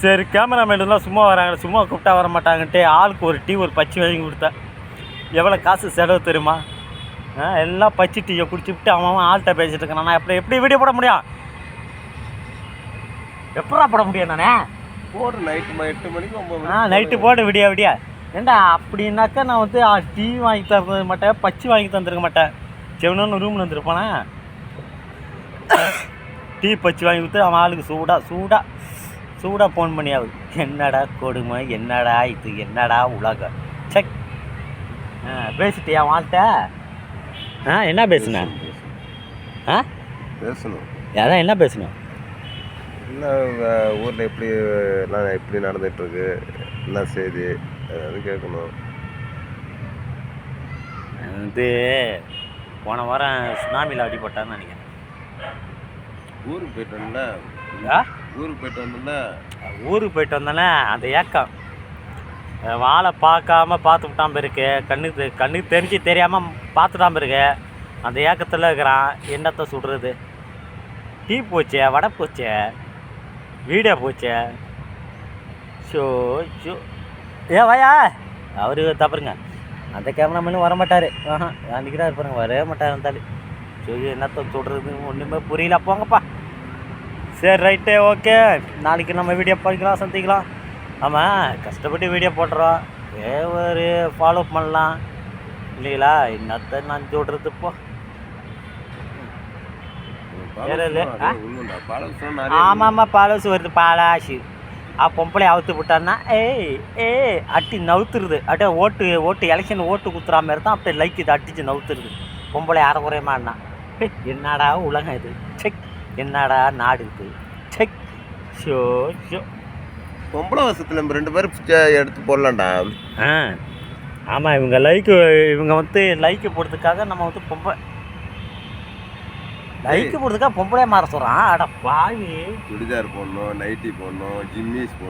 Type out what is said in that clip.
சரி, கேமராமேன்லாம் சும்மா வராங்க, சும்மா கூப்பிட்டா வர மாட்டாங்கன்ட்டு ஆளுக்கு ஒரு டீ ஒரு பச்சி வாங்கி கொடுத்தேன். எவ்வளோ காசு செலவு தெரியுமா? எல்லாம் பச்சி டீயை குடிச்சுட்டு அவன் ஆள்கிட்ட பேசிட்டு இருக்கான். நான் எப்படி வீடியோ போட முடியும்? எப்படா போட முடியும்? நானே போடு நைட்டு 8 மணிக்கு 9 மணிக்கு நைட்டு போடு விடியா ஏண்டா அப்படின்னாக்கா நான் வந்து டீ வாங்கி தர மாட்டேன், பச்சி வாங்கி தந்துருக்க மாட்டேன். செவனு ரூமில் வந்துருப்பானே டீ பச்சி வாங்கி கொடுத்து அவன் ஆளுக்கு சூடாக ஃபோன் பண்ணியாவது. என்னடா கொடுமை, என்னடா இது, என்னடா உலகம். செக் பேசிட்டியா வாழ்த்த? என்ன பேசுனேன்? பேசணும். அதான் என்ன பேசணும்? இல்லை ஊரில் எப்படி நடந்துகிட்ருக்கு, என்ன செய்தி, அது கேட்கணும். வந்து போன வாரம் சுனாமியில் அடிபட்டான்னு நினைக்கிறேன். ஊருக்கு போயிட்டு வந்தேன்ல. ஊருக்கு போயிட்டு வந்தேனே, அந்த ஏக்கம் வாழை பார்த்துக்கிட்டாம இருக்கு. கண்ணுக்கு தெரிஞ்சு தெரியாமல் பார்த்துட்டாம இருக்கு. அந்த ஏக்கத்தில் இருக்கிறான். என்னத்தை சுடுறது? டீ போச்சே, வடை போச்சே, வீடியோ போச்சே. ஷோ வயா அவரு தப்புருங்க. அந்த கேமராமேனும் வரமாட்டார். அன்றைக்கி தான் இருப்பாருங்க, வரவே மாட்டார். இருந்தாலும் சரி, என்னத்தை சுடுறது ஒன்றுமே புரியல. போங்கப்பா. சரி, ரைட்டு, ஓகே. நாளைக்கு நம்ம வீடியோ படிக்கலாம், சந்திக்கலாம். ஆமாம், கஷ்டப்பட்டு வீடியோ போட்டுறோம், ஒரு ஃபாலோ பண்ணலாம் இல்லைங்களா? என்னத்தை நான் சொல்கிறது? இப்போ ஆமாம்மா, பாலாசு வருது. பாலாசு பொம்பளை அவுத்து விட்டான்னா அட்டி நவுத்துருது. அப்படியே ஓட்டு எலெக்ஷன் ஓட்டு குத்துறா மாதிரி தான். அப்படியே லைக் இது அடிச்சு நவுத்துருது. பொம்பளை அறகுறையமானா என்னடா உலகம் இது? செக், என்னடா நாடு இது? செக். ஷோ பொம்பளை வருஷத்தில் நம்ம 2 பேரும் எடுத்து போடலாம்டா. ஆமாம், இவங்க வந்து லைக்கு போடுறதுக்காக நம்ம வந்து லைக்கு போடுறதுக்காக பொம்பளை மாற சொல்கிறான். அட பாவி, சுடிதார் போடணும், நைட்டி போடணும், ஜிம்மிஸ் போடணும்.